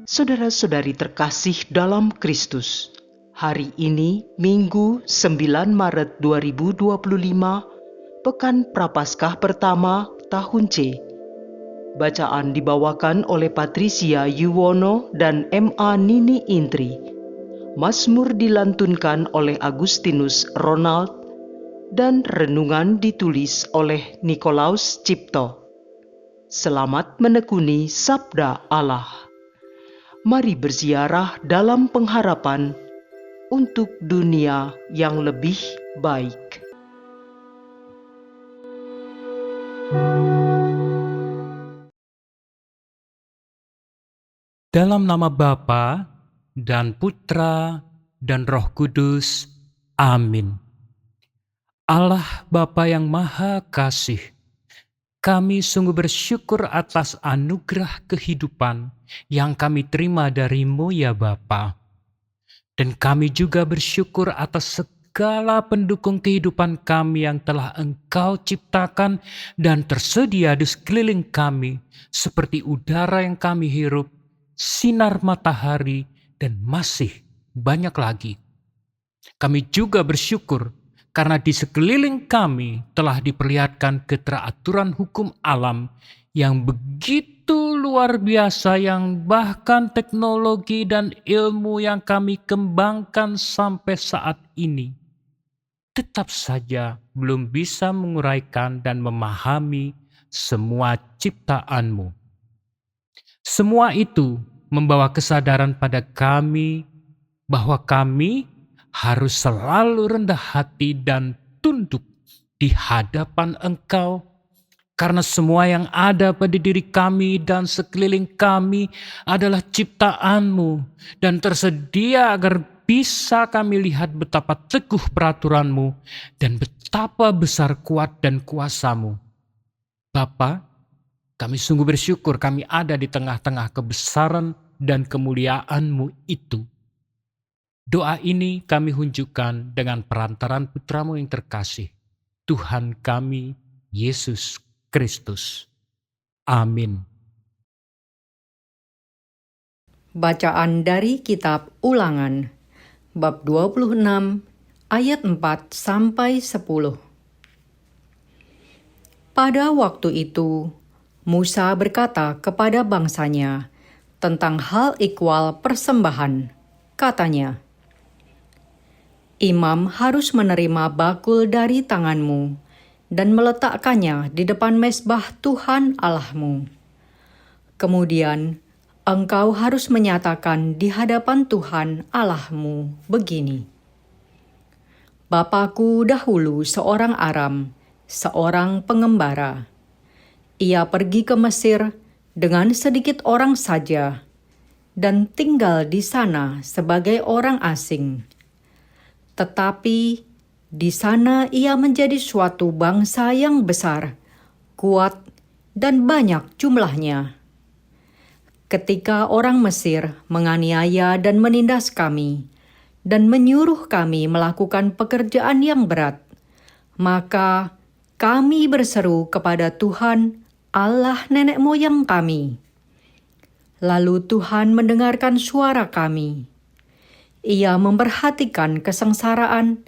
Saudara-saudari terkasih dalam Kristus, hari ini Minggu 9 Maret 2025, Pekan Prapaskah pertama tahun C. Bacaan dibawakan oleh Patricia Yuwono dan M.A. Nini Intri. Mazmur dilantunkan oleh Agustinus Ronald dan renungan ditulis oleh Nikolaus Cipto. Selamat menekuni Sabda Allah. Mari berziarah dalam pengharapan untuk dunia yang lebih baik. Dalam nama Bapa dan Putra dan Roh Kudus. Amin. Allah Bapa yang Maha Kasih, kami sungguh bersyukur atas anugerah kehidupan yang kami terima dari-Mu ya Bapa. Dan kami juga bersyukur atas segala pendukung kehidupan kami yang telah Engkau ciptakan dan tersedia di sekeliling kami, seperti udara yang kami hirup, sinar matahari, dan masih banyak lagi. Kami juga bersyukur karena di sekeliling kami telah diperlihatkan keteraturan hukum alam yang begitu luar biasa, yang bahkan teknologi dan ilmu yang kami kembangkan sampai saat ini tetap saja belum bisa menguraikan dan memahami semua ciptaan-Mu. Semua itu membawa kesadaran pada kami bahwa kami harus selalu rendah hati dan tunduk di hadapan Engkau, karena semua yang ada pada diri kami dan sekeliling kami adalah ciptaan-Mu dan tersedia agar bisa kami lihat betapa teguh peraturan-Mu dan betapa besar kuat dan kuasa-Mu. Bapa, kami sungguh bersyukur kami ada di tengah-tengah kebesaran dan kemuliaan-Mu itu. Doa ini kami hunjukkan dengan perantaran Putra-Mu yang terkasih, Tuhan kami, Yesus Kristus. Amin. Bacaan dari Kitab Ulangan, bab 26, ayat 4 sampai 10. Pada waktu itu, Musa berkata kepada bangsanya tentang hal ikhwal persembahan. Katanya, "Imam harus menerima bakul dari tanganmu dan meletakkannya di depan mezbah Tuhan Allahmu. Kemudian, engkau harus menyatakan di hadapan Tuhan Allahmu begini: Bapakku dahulu seorang Aram, seorang pengembara. Ia pergi ke Mesir dengan sedikit orang saja dan tinggal di sana sebagai orang asing. Tetapi di sana ia menjadi suatu bangsa yang besar, kuat, dan banyak jumlahnya. Ketika orang Mesir menganiaya dan menindas kami, dan menyuruh kami melakukan pekerjaan yang berat, maka kami berseru kepada Tuhan, Allah nenek moyang kami. Lalu Tuhan mendengarkan suara kami. Ia memperhatikan kesengsaraan,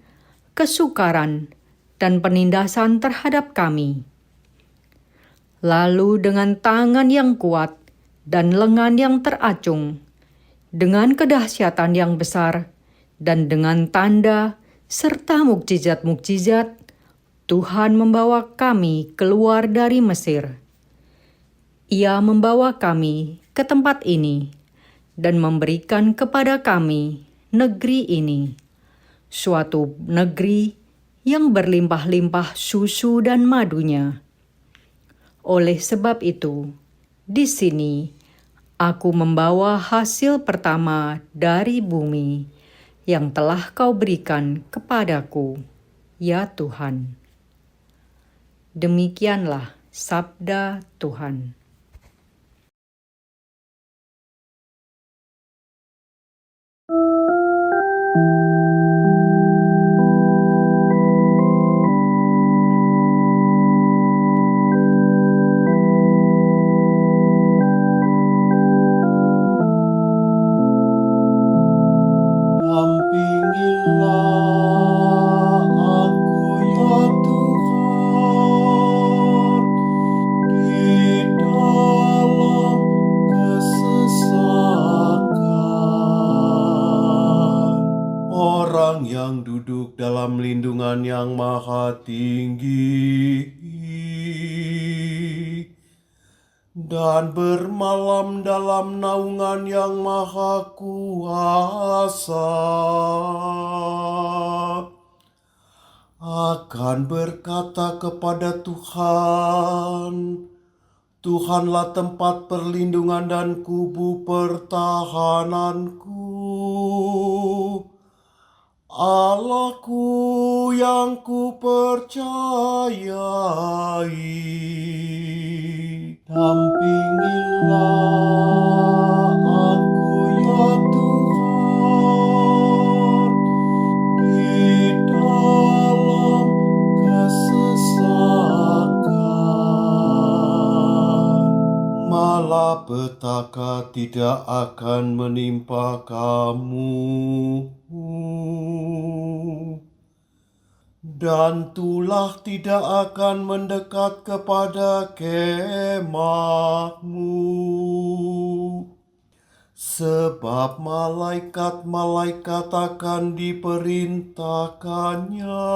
kesukaran, dan penindasan terhadap kami. Lalu dengan tangan yang kuat dan lengan yang teracung, dengan kedahsyatan yang besar, dan dengan tanda serta mukjizat-mukjizat, Tuhan membawa kami keluar dari Mesir. Ia membawa kami ke tempat ini dan memberikan kepada kami negeri ini, suatu negeri yang berlimpah-limpah susu dan madunya. Oleh sebab itu, di sini aku membawa hasil pertama dari bumi yang telah Kau berikan kepadaku, ya Tuhan." Demikianlah sabda Tuhan. dan bermalam dalam naungan yang maha kuasa, akan berkata kepada Tuhan, Tuhanlah tempat perlindungan dan kubu pertahananku, Allahku yang kupercayai. Dampingilah aku ya Tuhan, di dalam kesesakan. Malapetaka tidak akan menimpa kamu, dan tulah tidak akan mendekat kepada kemahmu. Sebab malaikat-malaikat akan diperintahkannya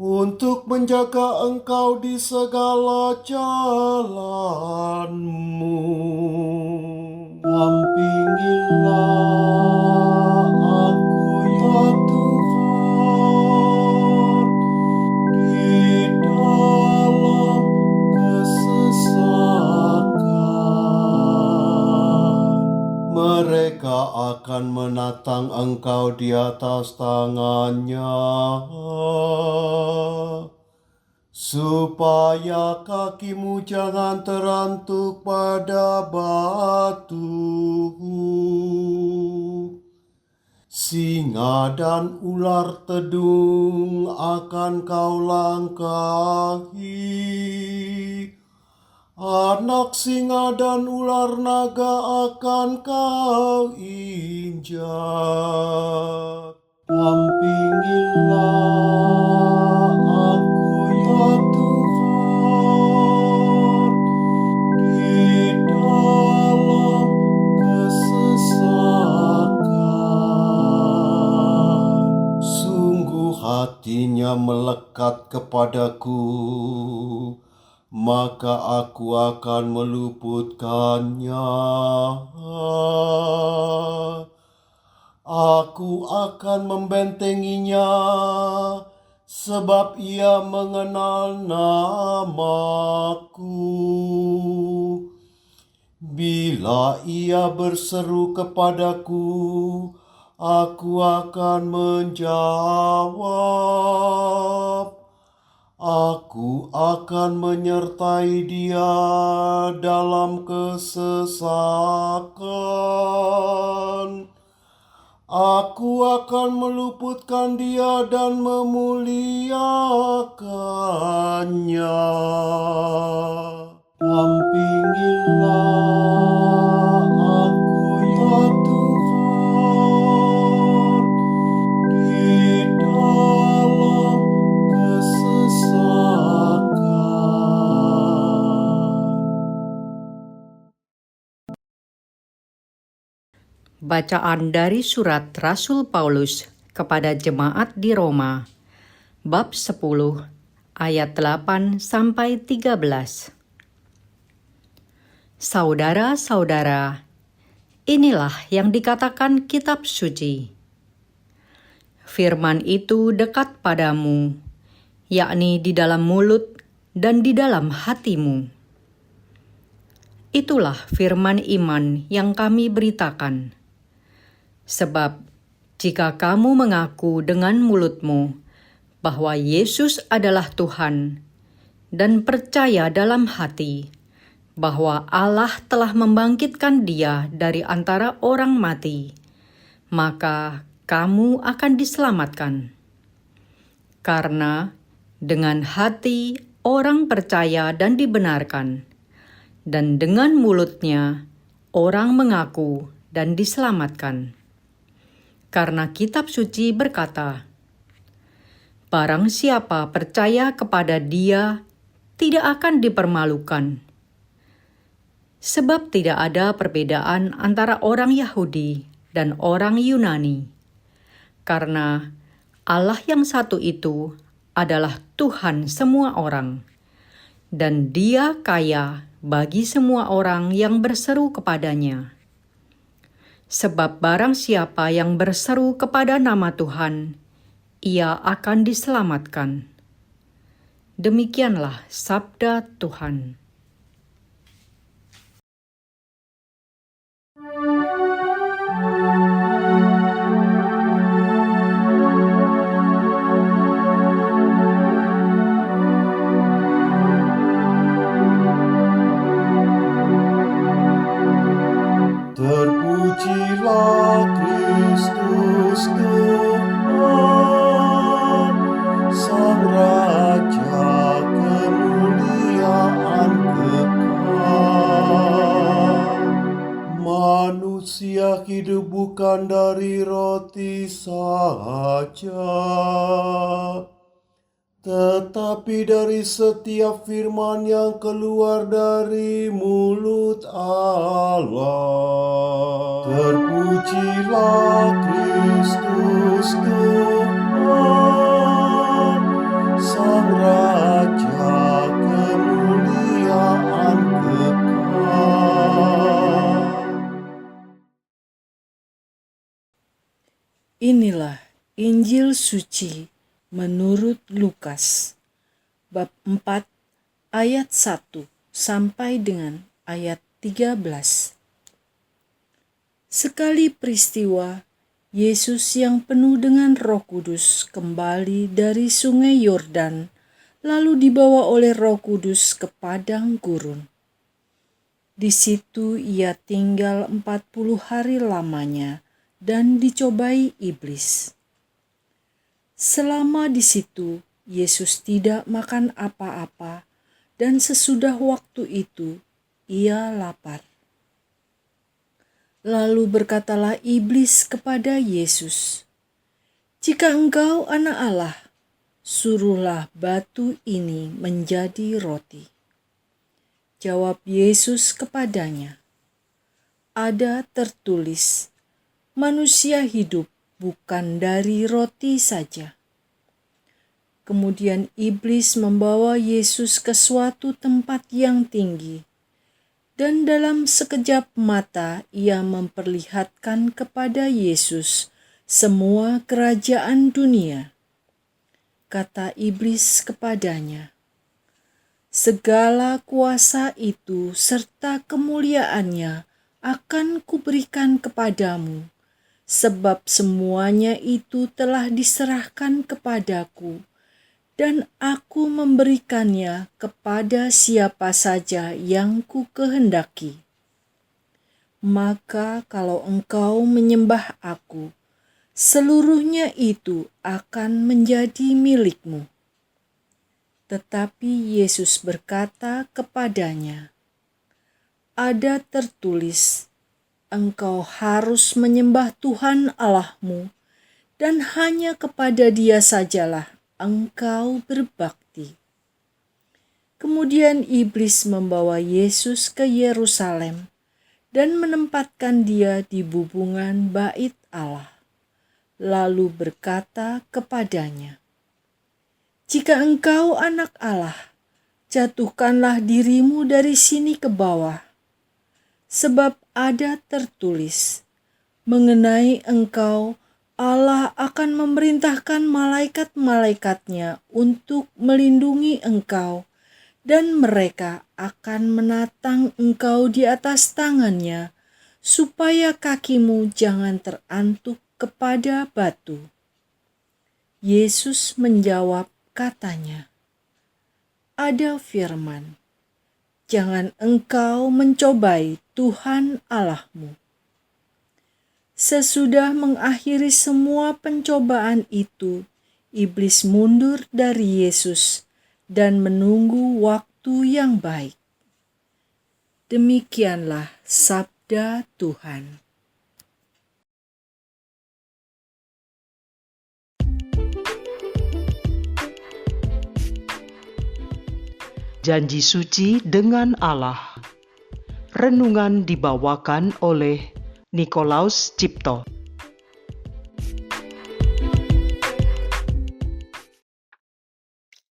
untuk menjaga engkau di segala jalanmu. Dampingilah aku ya Tuhan, di dalam kesesakan. Mereka akan menatang engkau di atas tangannya, supaya kakimu jangan terantuk pada batu. Singa dan ular tedung akan kau langkahi, anak singa dan ular naga akan kau injak. Dampingilah aku ya Tuhan, di dalam kesesakan. Sungguh hatinya melekat kepadaku, maka aku akan meluputkannya. Aku akan membentenginya, sebab ia mengenal namaku. Bila ia berseru kepadaku, aku akan menjawab. Aku akan menyertai dia dalam kesesakan. Aku akan meluputkan dia dan memuliakannya. Dampingilah aku ya Tuhan, di dalam kesesakan. Bacaan dari surat Rasul Paulus kepada jemaat di Roma, bab 10, ayat 8-13. Saudara-saudara, inilah yang dikatakan kitab suci. Firman itu dekat padamu, yakni di dalam mulut dan di dalam hatimu. Itulah firman iman yang kami beritakan. Sebab jika kamu mengaku dengan mulutmu bahwa Yesus adalah Tuhan dan percaya dalam hati bahwa Allah telah membangkitkan Dia dari antara orang mati, maka kamu akan diselamatkan. Karena dengan hati orang percaya dan dibenarkan, dan dengan mulutnya orang mengaku dan diselamatkan. Karena kitab suci berkata, barang siapa percaya kepada Dia tidak akan dipermalukan. Sebab tidak ada perbedaan antara orang Yahudi dan orang Yunani. Karena Allah yang satu itu adalah Tuhan semua orang, dan Dia kaya bagi semua orang yang berseru kepadanya. Sebab barang siapa yang berseru kepada nama Tuhan, ia akan diselamatkan. Demikianlah sabda Tuhan. Terpujilah Kristus Tuhan, Sang Raja kemuliaan kekal. Manusia hidup bukan dari roti saja, tetapi dari setiap firman yang keluar dari mulut Allah. Terpujilah Kristus Tuhan, Sang Raja kemuliaan kekal. Inilah Injil suci menurut Lukas, bab 4 ayat 1 sampai dengan ayat 13. Sekali peristiwa, Yesus yang penuh dengan Roh Kudus kembali dari sungai Yordan, lalu dibawa oleh Roh Kudus ke padang gurun. Di situ ia tinggal 40 hari lamanya dan dicobai iblis. Selama di situ, Yesus tidak makan apa-apa, dan sesudah waktu itu, ia lapar. Lalu berkatalah iblis kepada Yesus, "Jika engkau anak Allah, suruhlah batu ini menjadi roti." Jawab Yesus kepadanya, "Ada tertulis, manusia hidup bukan dari roti saja." Kemudian iblis membawa Yesus ke suatu tempat yang tinggi, dan dalam sekejap mata ia memperlihatkan kepada Yesus semua kerajaan dunia. Kata iblis kepadanya, "Segala kuasa itu serta kemuliaannya akan kuberikan kepadamu, sebab semuanya itu telah diserahkan kepadaku, dan aku memberikannya kepada siapa saja yang ku kehendaki. Maka kalau engkau menyembah aku, seluruhnya itu akan menjadi milikmu." Tetapi Yesus berkata kepadanya, "Ada tertulis, engkau harus menyembah Tuhan Allahmu, dan hanya kepada Dia sajalah engkau berbakti." Kemudian iblis membawa Yesus ke Yerusalem dan menempatkan Dia di bubungan bait Allah, lalu berkata kepadanya, "Jika engkau anak Allah, jatuhkanlah dirimu dari sini ke bawah. Sebab ada tertulis, mengenai engkau Allah akan memerintahkan malaikat-malaikatnya untuk melindungi engkau, dan mereka akan menatang engkau di atas tangannya, supaya kakimu jangan terantuk kepada batu." Yesus menjawab katanya, "Ada firman, jangan engkau mencobai Tuhan Allahmu." Sesudah mengakhiri semua pencobaan itu, iblis mundur dari Yesus dan menunggu waktu yang baik. Demikianlah sabda Tuhan. Janji suci dengan Allah. Renungan dibawakan oleh Nikolaus Cipto.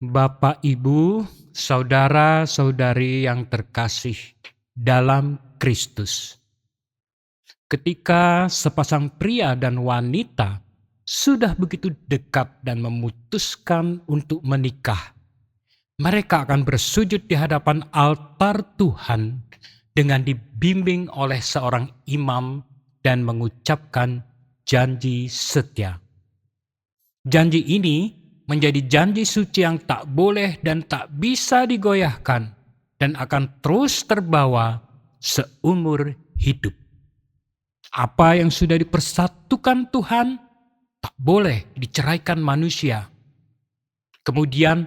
Bapak, Ibu, saudara-saudari yang terkasih dalam Kristus. Ketika sepasang pria dan wanita sudah begitu dekat dan memutuskan untuk menikah, mereka akan bersujud di hadapan altar Tuhan dengan dibimbing oleh seorang imam dan mengucapkan janji setia. Janji ini menjadi janji suci yang tak boleh dan tak bisa digoyahkan dan akan terus terbawa seumur hidup. Apa yang sudah dipersatukan Tuhan tak boleh diceraikan manusia. Kemudian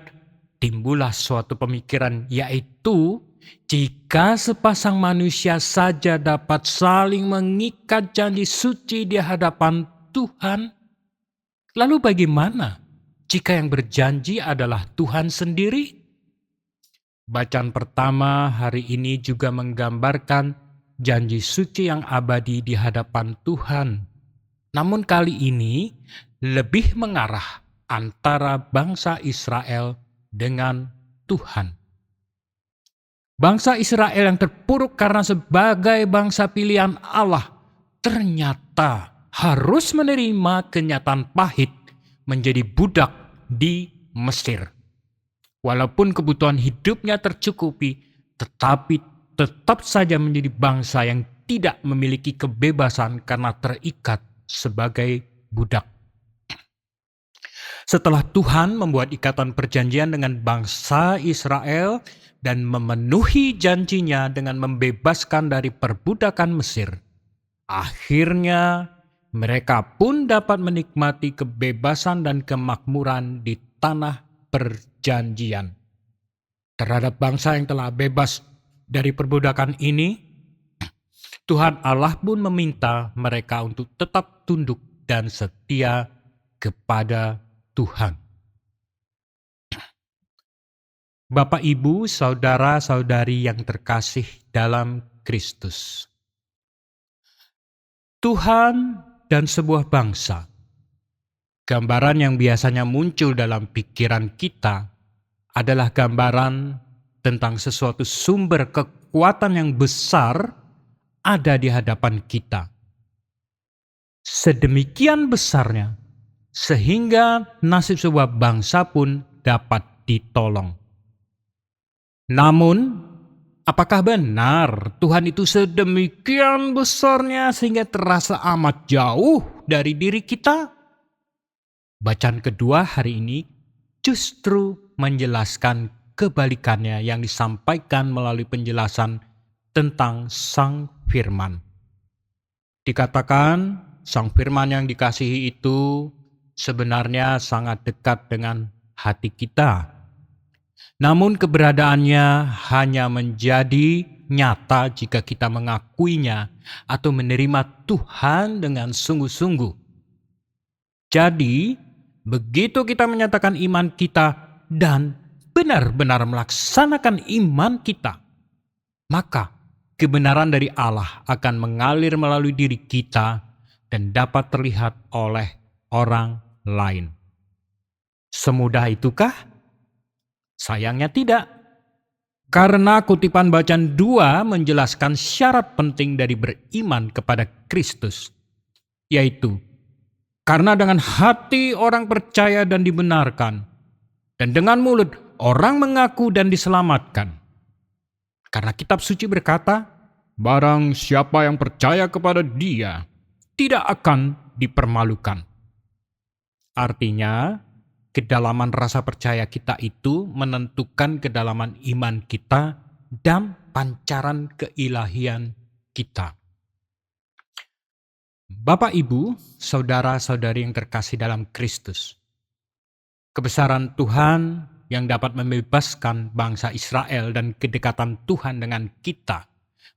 timbullah suatu pemikiran, yaitu jika sepasang manusia saja dapat saling mengikat janji suci di hadapan Tuhan, lalu bagaimana jika yang berjanji adalah Tuhan sendiri? Bacaan pertama hari ini juga menggambarkan janji suci yang abadi di hadapan Tuhan. Namun kali ini lebih mengarah antara bangsa Israel dengan Tuhan. Bangsa Israel yang terpuruk karena sebagai bangsa pilihan Allah ternyata harus menerima kenyataan pahit menjadi budak di Mesir. Walaupun kebutuhan hidupnya tercukupi, tetapi tetap saja menjadi bangsa yang tidak memiliki kebebasan karena terikat sebagai budak. Setelah Tuhan membuat ikatan perjanjian dengan bangsa Israel dan memenuhi janjinya dengan membebaskan dari perbudakan Mesir, akhirnya mereka pun dapat menikmati kebebasan dan kemakmuran di tanah perjanjian. Terhadap bangsa yang telah bebas dari perbudakan ini, Tuhan Allah pun meminta mereka untuk tetap tunduk dan setia kepada Tuhan. Bapak, Ibu, saudara-saudari yang terkasih dalam Kristus. Tuhan dan sebuah bangsa. Gambaran yang biasanya muncul dalam pikiran kita adalah gambaran tentang sesuatu sumber kekuatan yang besar ada di hadapan kita. Sedemikian besarnya sehingga nasib sebuah bangsa pun dapat ditolong. Namun, apakah benar Tuhan itu sedemikian besarnya sehingga terasa amat jauh dari diri kita? Bacaan kedua hari ini justru menjelaskan kebalikannya yang disampaikan melalui penjelasan tentang Sang Firman. Dikatakan Sang Firman yang dikasihi itu sebenarnya sangat dekat dengan hati kita. Namun keberadaannya hanya menjadi nyata jika kita mengakuinya atau menerima Tuhan dengan sungguh-sungguh. Jadi, begitu kita menyatakan iman kita dan benar-benar melaksanakan iman kita, maka kebenaran dari Allah akan mengalir melalui diri kita dan dapat terlihat oleh orang lain. Semudah itukah? Sayangnya tidak. Karena kutipan bacaan 2 menjelaskan syarat penting dari beriman kepada Kristus, yaitu karena dengan hati orang percaya dan dibenarkan, dan dengan mulut orang mengaku dan diselamatkan. Karena kitab suci berkata, barang siapa yang percaya kepada Dia tidak akan dipermalukan. Artinya, kedalaman rasa percaya kita itu menentukan kedalaman iman kita dan pancaran keilahian kita. Bapak, Ibu, saudara-saudari yang terkasih dalam Kristus, kebesaran Tuhan yang dapat membebaskan bangsa Israel dan kedekatan Tuhan dengan kita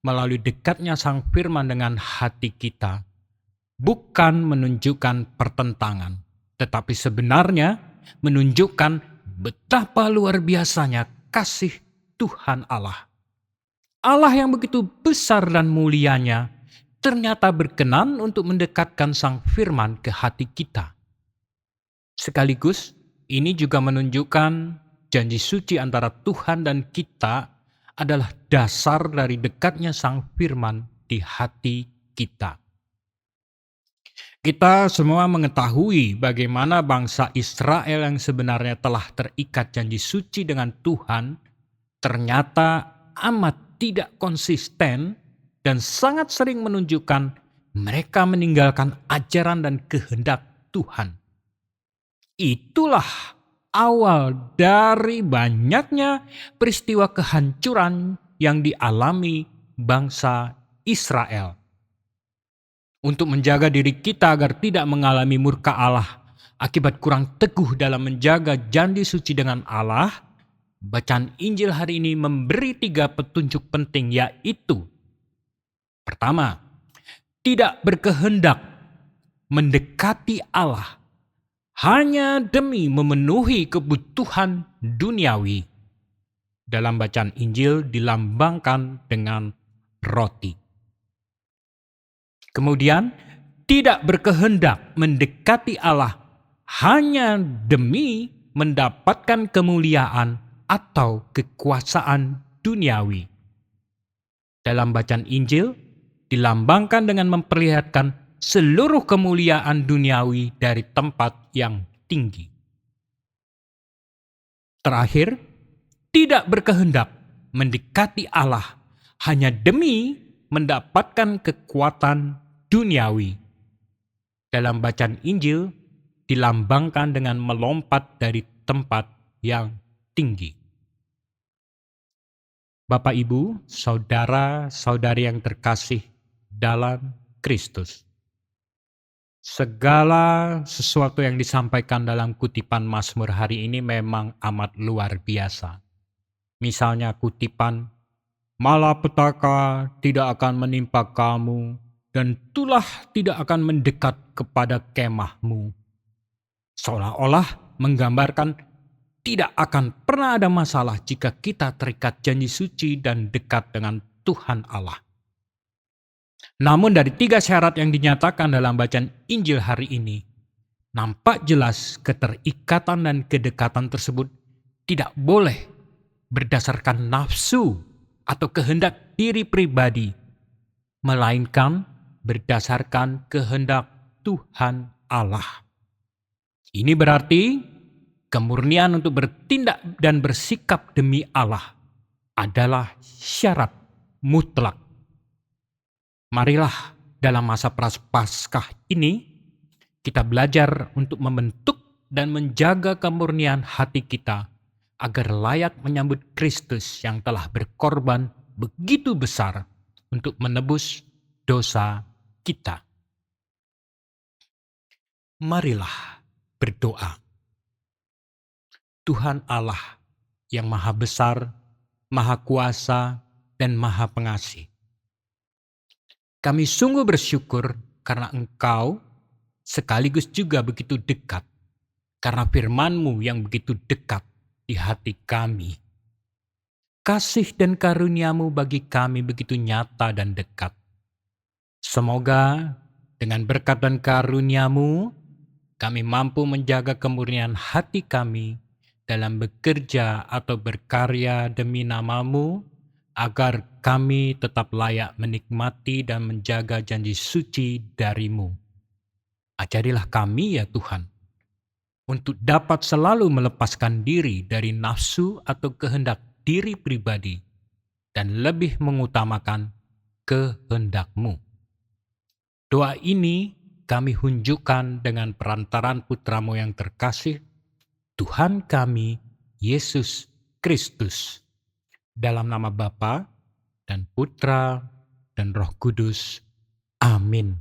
melalui dekatnya Sang Firman dengan hati kita bukan menunjukkan pertentangan, tetapi sebenarnya menunjukkan betapa luar biasanya kasih Tuhan Allah. Allah yang begitu besar dan mulianya ternyata berkenan untuk mendekatkan Sang Firman ke hati kita. Sekaligus ini juga menunjukkan janji suci antara Tuhan dan kita adalah dasar dari dekatnya Sang Firman di hati kita. Kita semua mengetahui bagaimana bangsa Israel yang sebenarnya telah terikat janji suci dengan Tuhan ternyata amat tidak konsisten dan sangat sering menunjukkan mereka meninggalkan ajaran dan kehendak Tuhan. Itulah awal dari banyaknya peristiwa kehancuran yang dialami bangsa Israel. Untuk menjaga diri kita agar tidak mengalami murka Allah akibat kurang teguh dalam menjaga janji suci dengan Allah, bacaan Injil hari ini memberi 3 petunjuk penting, yaitu: pertama, tidak berkehendak mendekati Allah hanya demi memenuhi kebutuhan duniawi. Dalam bacaan Injil dilambangkan dengan roti. Kemudian, tidak berkehendak mendekati Allah hanya demi mendapatkan kemuliaan atau kekuasaan duniawi. Dalam bacaan Injil dilambangkan dengan memperlihatkan seluruh kemuliaan duniawi dari tempat yang tinggi. Terakhir, tidak berkehendak mendekati Allah hanya demi mendapatkan kekuatan duniawi. Dalam bacaan Injil dilambangkan dengan melompat dari tempat yang tinggi. Bapak, Ibu, saudara-saudari yang terkasih dalam Kristus. Segala sesuatu yang disampaikan dalam kutipan Mazmur hari ini memang amat luar biasa. Misalnya kutipan, "Malapetaka tidak akan menimpa kamu, dan tulah tidak akan mendekat kepada kemahmu." Seolah-olah menggambarkan tidak akan pernah ada masalah jika kita terikat janji suci dan dekat dengan Tuhan Allah. Namun dari 3 syarat yang dinyatakan dalam bacaan Injil hari ini, nampak jelas keterikatan dan kedekatan tersebut tidak boleh berdasarkan nafsu atau kehendak diri pribadi, melainkan berdasarkan kehendak Tuhan Allah. Ini berarti kemurnian untuk bertindak dan bersikap demi Allah adalah syarat mutlak. Marilah dalam masa Prapaskah ini kita belajar untuk membentuk dan menjaga kemurnian hati kita agar layak menyambut Kristus yang telah berkorban begitu besar untuk menebus dosa kita. Marilah berdoa. Tuhan Allah yang Maha Besar, Maha Kuasa, dan Maha Pengasih, kami sungguh bersyukur karena Engkau sekaligus juga begitu dekat, karena firman-Mu yang begitu dekat di hati kami. Kasih dan karunia-Mu bagi kami begitu nyata dan dekat. Semoga dengan berkat dan karunia-Mu, kami mampu menjaga kemurnian hati kami dalam bekerja atau berkarya demi nama-Mu, agar kami tetap layak menikmati dan menjaga janji suci dari-Mu. Ajarilah kami ya Tuhan, untuk dapat selalu melepaskan diri dari nafsu atau kehendak diri pribadi dan lebih mengutamakan kehendak-Mu. Doa ini kami hunjukkan dengan perantaran Putra-Mu yang terkasih, Tuhan kami, Yesus Kristus. Dalam nama Bapa dan Putra dan Roh Kudus. Amin.